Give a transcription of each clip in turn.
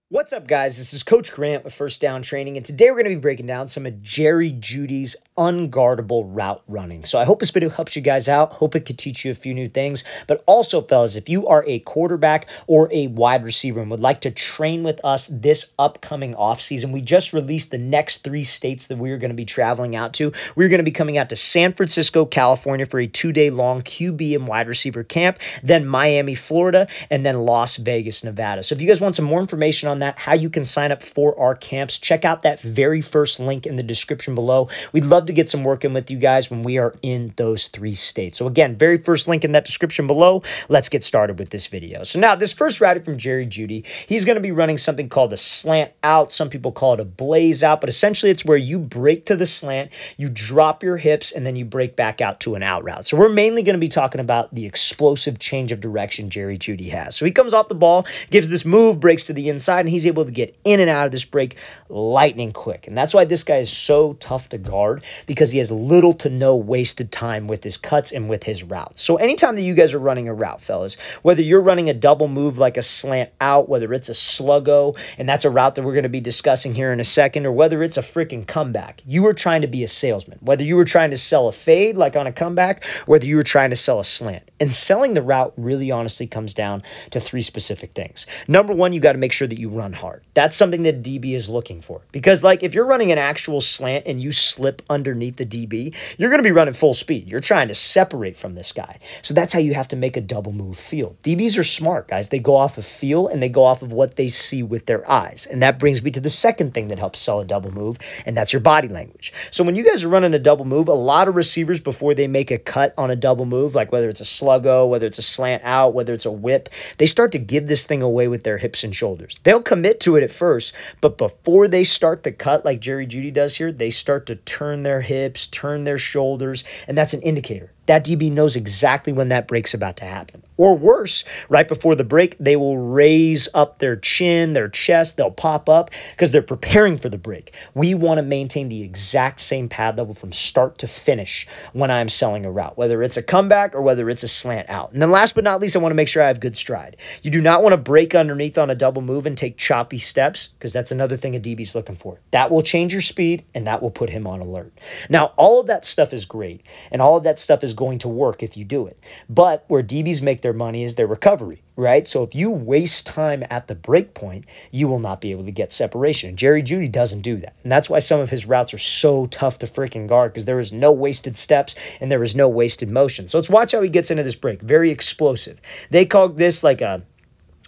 What's up, guys? This is Coach Grant with First Down Training, and today we're going to be breaking down some of JEUDY's unguardable route running. So I hope this video helps you guys out. Hope it could teach you a few new things. But also, fellas, if you are a quarterback or a wide receiver and would like to train with us this upcoming offseason, we just released the next 3 states that we're going to be traveling out to. We're going to be coming out to San Francisco, California for a 2-day-long QB and wide receiver camp, then Miami, Florida, and then Las Vegas, Nevada. So if you guys want some more information on that, how you can sign up for our camps, check out that very first link in the description below. We'd love to get some work in with you guys when we are in those 3 states. So again, very first link in that description below. Let's get started with this video. So now this first route from JEUDY, he's going to be running something called a slant out. Some people call it a blaze out, but essentially it's where you break to the slant, you drop your hips, and then you break back out to an out route. So we're mainly going to be talking about the explosive change of direction JEUDY has. So he comes off the ball, gives this move, breaks to the inside, and he's able to get in and out of this break lightning quick. And that's why this guy is so tough to guard, because he has little to no wasted time with his cuts and with his routes. So anytime that you guys are running a route, fellas, whether you're running a double move like a slant out, whether it's a sluggo, and that's a route that we're going to be discussing here in a second, or whether it's a freaking comeback, you are trying to be a salesman. Whether you were trying to sell a fade like on a comeback, whether you were trying to sell a slant. And selling the route really honestly comes down to 3 specific things. Number one, you got to make sure that you run hard. That's something that DB is looking for. Because like if you're running an actual slant and you slip underneath the DB, you're going to be running full speed. You're trying to separate from this guy. So that's how you have to make a double move feel. DBs are smart, guys. They go off of feel and they go off of what they see with their eyes. And that brings me to the second thing that helps sell a double move, and that's your body language. So when you guys are running a double move, a lot of receivers, before they make a cut on a double move, like whether it's a sluggo, whether it's a slant out, whether it's a whip, they start to give this thing away with their hips and shoulders. They'll commit to it at first, but before they start the cut like JEUDY does here, they start to turn their hips, turn their shoulders, and that's an indicator. That DB knows exactly when that break's about to happen. Or worse, right before the break, they will raise up their chin, their chest, they'll pop up because they're preparing for the break. We want to maintain the exact same pad level from start to finish when I'm selling a route, whether it's a comeback or whether it's a slant out. And then last but not least, I want to make sure I have good stride. You do not want to break underneath on a double move and take choppy steps, because that's another thing a DB's looking for. That will change your speed and that will put him on alert. Now, all of that stuff is great, and all of that stuff is going to work if you do it. But where DBs make their money is their recovery, right? So if you waste time at the break point, you will not be able to get separation. And JEUDY doesn't do that. And that's why some of his routes are so tough to freaking guard, because there is no wasted steps and there is no wasted motion. So let's watch how he gets into this break. Very explosive. They call this like a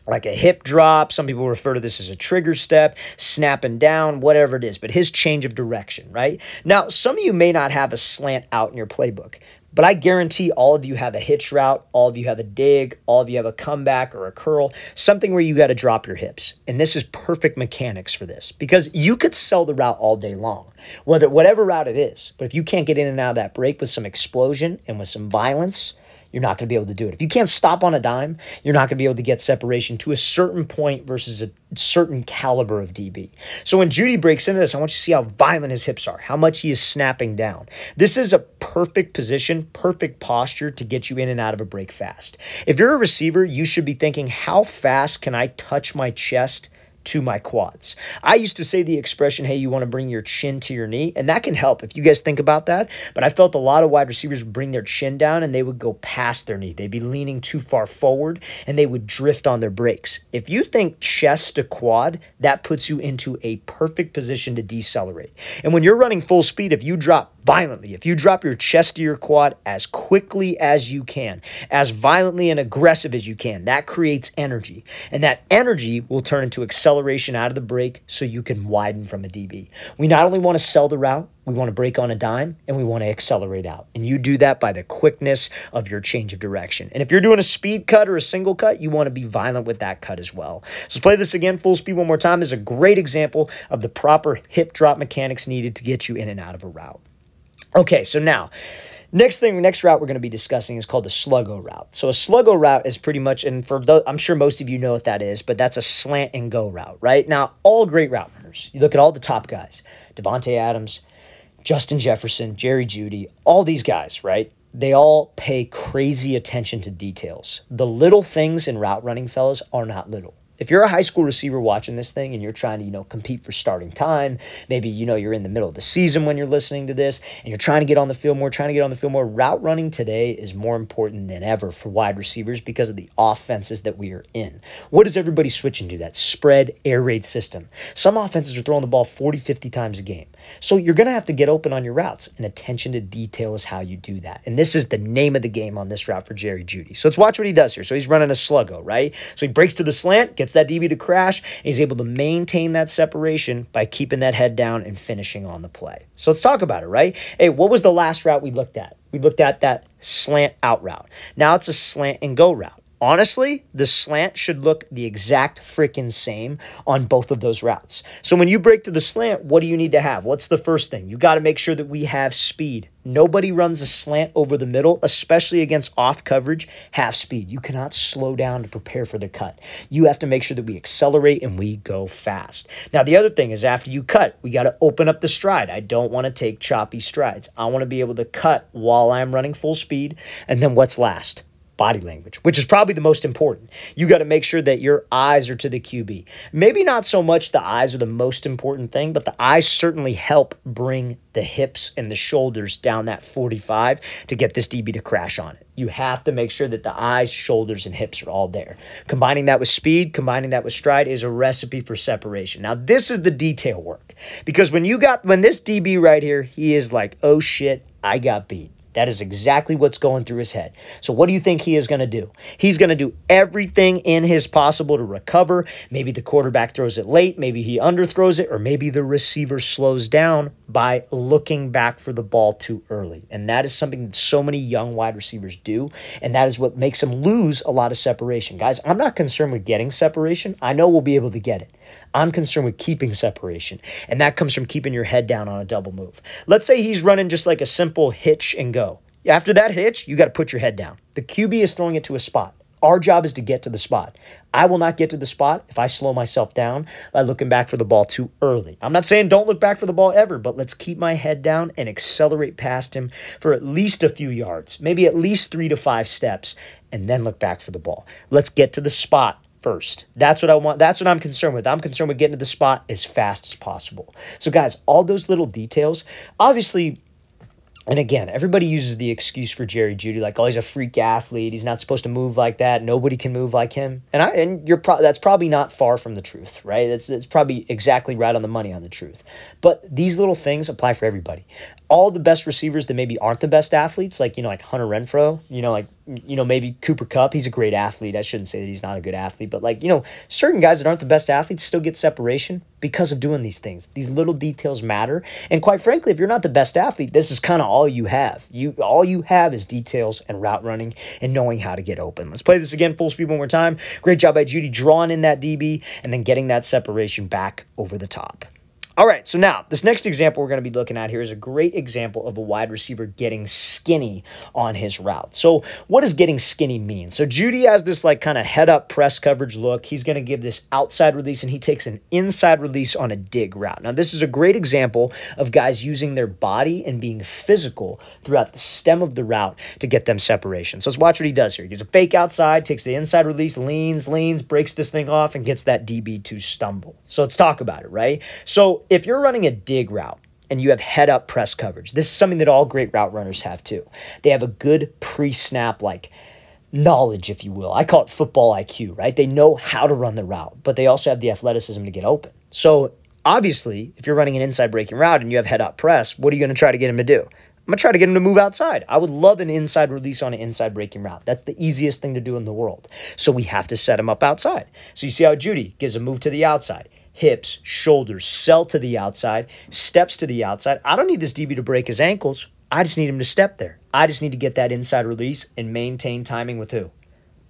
hip drop. Some people refer to this as a trigger step, snapping down, whatever it is, but his change of direction, right? Now, some of you may not have a slant out in your playbook, but I guarantee all of you have a hitch route, all of you have a dig, all of you have a comeback or a curl, something where you got to drop your hips. And this is perfect mechanics for this, because you could sell the route all day long, whatever route it is. But if you can't get in and out of that break with some explosion and with some violence, you're not going to be able to do it. If you can't stop on a dime, you're not going to be able to get separation to a certain point versus a certain caliber of DB. So when JEUDY breaks into this, I want you to see how violent his hips are, how much he is snapping down. This is a perfect position, perfect posture to get you in and out of a break fast. If you're a receiver, you should be thinking, how fast can I touch my chest to my quads? I used to say the expression, hey, you want to bring your chin to your knee, and that can help if you guys think about that. But I felt a lot of wide receivers would bring their chin down and they would go past their knee. They'd be leaning too far forward and they would drift on their breaks. If you think chest to quad, that puts you into a perfect position to decelerate. And when you're running full speed, if you drop violently, if you drop your chest to your quad as quickly as you can, as violently and aggressive as you can, that creates energy. And that energy will turn into acceleration out of the break so you can widen from a DB. We not only want to sell the route, we want to break on a dime, and we want to accelerate out. And you do that by the quickness of your change of direction. And if you're doing a speed cut or a single cut, you want to be violent with that cut as well. So let's play this again, full speed one more time. This is a great example of the proper hip drop mechanics needed to get you in and out of a route. Okay, so now, next route we're going to be discussing is called the sluggo route. So a sluggo route is pretty much, and for those, I'm sure most of you know what that is, but that's a slant and go route, right? Now, all great route runners, you look at all the top guys, Devontae Adams, Justin Jefferson, JEUDY, all these guys, right? They all pay crazy attention to details. The little things in route running, fellas, are not little. If you're a high school receiver watching this thing and you're trying to, compete for starting time, maybe, you're in the middle of the season when you're listening to this and you're trying to get on the field more, route running today is more important than ever for wide receivers because of the offenses that we are in. What is everybody switching to? That spread air raid system. Some offenses are throwing the ball 40, 50 times a game. So you're going to have to get open on your routes, and attention to detail is how you do that. And this is the name of the game on this route for Jerry Jeudy. So let's watch what he does here. So he's running a Sluggo, right? So he breaks to the slant, gets that DB to crash, and he's able to maintain that separation by keeping that head down and finishing on the play. So let's talk about it, right? Hey, what was the last route we looked at? We looked at that slant out route. Now it's a slant and go route. Honestly, the slant should look the exact freaking same on both of those routes. So when you break to the slant, what do you need to have? What's the first thing? You got to make sure that we have speed. Nobody runs a slant over the middle, especially against off coverage, half speed. You cannot slow down to prepare for the cut. You have to make sure that we accelerate and we go fast. Now, the other thing is after you cut, we got to open up the stride. I don't want to take choppy strides. I want to be able to cut while I'm running full speed. And then what's last? Body language, which is probably the most important. You got to make sure that your eyes are to the QB. Maybe not so much the eyes are the most important thing, but the eyes certainly help bring the hips and the shoulders down that 45 to get this DB to crash on it. You have to make sure that the eyes, shoulders, and hips are all there. Combining that with speed, combining that with stride is a recipe for separation. Now, this is the detail work because when this DB right here, he is like, oh shit, I got beat. That is exactly what's going through his head. So what do you think he is going to do? He's going to do everything in his possible to recover. Maybe the quarterback throws it late. Maybe he underthrows it. Or maybe the receiver slows down by looking back for the ball too early. And that is something that so many young wide receivers do. And that is what makes them lose a lot of separation. Guys, I'm not concerned with getting separation. I know we'll be able to get it. I'm concerned with keeping separation, and that comes from keeping your head down on a double move. Let's say he's running just like a simple hitch and go. After that hitch, you got to put your head down. The QB is throwing it to a spot. Our job is to get to the spot. I will not get to the spot if I slow myself down by looking back for the ball too early. I'm not saying don't look back for the ball ever, but let's keep my head down and accelerate past him for at least a few yards, maybe at least 3 to 5 steps, and then look back for the ball. Let's get to the spot first. That's what I want. That's what I'm concerned with. I'm concerned with getting to the spot as fast as possible. So guys, all those little details, obviously, and again, everybody uses the excuse for Jerry Jeudy, like, oh, he's a freak athlete. He's not supposed to move like that. Nobody can move like him. And that's probably not far from the truth, right? It's probably exactly right on the money on the truth. But these little things apply for everybody. All the best receivers that maybe aren't the best athletes, like Hunter Renfrow, maybe Cooper Kupp, he's a great athlete. I shouldn't say that he's not a good athlete, but certain guys that aren't the best athletes still get separation because of doing these things. These little details matter. And quite frankly, if you're not the best athlete, this is kind of all you have. All you have is details and route running and knowing how to get open. Let's play this again full speed one more time. Great job by Jeudy drawing in that DB and then getting that separation back over the top. All right, so now this next example we're going to be looking at here is a great example of a wide receiver getting skinny on his route. So what does getting skinny mean? So Jeudy has this kind of head up press coverage look. He's going to give this outside release and he takes an inside release on a dig route. Now this is a great example of guys using their body and being physical throughout the stem of the route to get them separation. So let's watch what he does here. He gives a fake outside, takes the inside release, leans, breaks this thing off and gets that DB to stumble. So let's talk about it, right? So if you're running a dig route and you have head-up press coverage, this is something that all great route runners have too. They have a good pre-snap knowledge, if you will. I call it football IQ, right? They know how to run the route, but they also have the athleticism to get open. So obviously, if you're running an inside breaking route and you have head-up press, what are you going to try to get him to do? I'm going to try to get him to move outside. I would love an inside release on an inside breaking route. That's the easiest thing to do in the world. So we have to set him up outside. So you see how Jeudy gives a move to the outside. Hips, shoulders, sell to the outside, steps to the outside. I don't need this DB to break his ankles. I just need him to step there. I just need to get that inside release and maintain timing with who?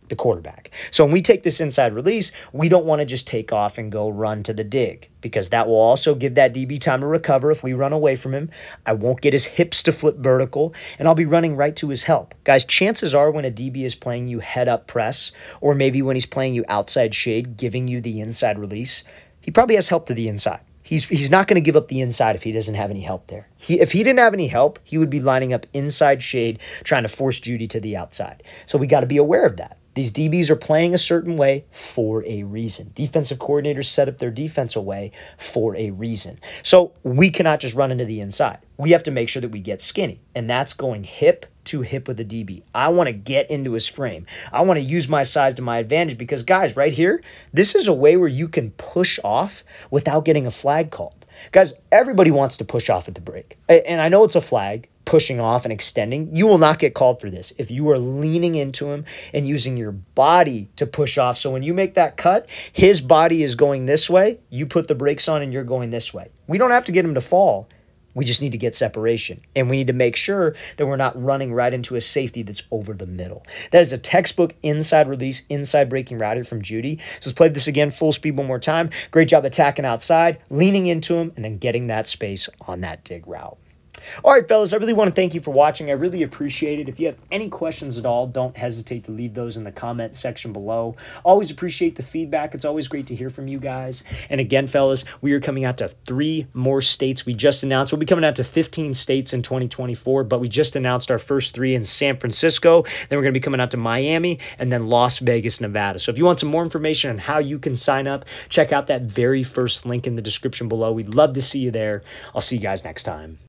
The quarterback. So when we take this inside release, we don't want to just take off and go run to the dig because that will also give that DB time to recover if we run away from him. I won't get his hips to flip vertical, and I'll be running right to his help. Guys, chances are when a DB is playing you head-up press or maybe when he's playing you outside shade, giving you the inside release, he probably has help to the inside. He's not going to give up the inside if he doesn't have any help there. If he didn't have any help, he would be lining up inside shade, trying to force Jeudy to the outside. So we got to be aware of that. These DBs are playing a certain way for a reason. Defensive coordinators set up their defense away for a reason. So we cannot just run into the inside. We have to make sure that we get skinny, and that's going hip to hip with the DB. I want to get into his frame. I want to use my size to my advantage because, guys, right here, this is a way where you can push off without getting a flag called. Guys, everybody wants to push off at the break. And I know it's a flag, pushing off and extending. You will not get called for this if you are leaning into him and using your body to push off. So when you make that cut, his body is going this way. You put the brakes on and you're going this way. We don't have to get him to fall. We just need to get separation, and we need to make sure that we're not running right into a safety that's over the middle. That is a textbook inside release, inside breaking route from JEUDY. So let's play this again, full speed one more time. Great job attacking outside, leaning into him, and then getting that space on that dig route. All right, fellas, I really want to thank you for watching. I really appreciate it. If you have any questions at all, don't hesitate to leave those in the comment section below. Always appreciate the feedback. It's always great to hear from you guys. And again, fellas, we are coming out to 3 more states. We just announced we'll be coming out to 15 states in 2024, but we just announced our first 3 in San Francisco. Then we're going to be coming out to Miami and then Las Vegas, Nevada. So if you want some more information on how you can sign up, check out that very first link in the description below. We'd love to see you there. I'll see you guys next time.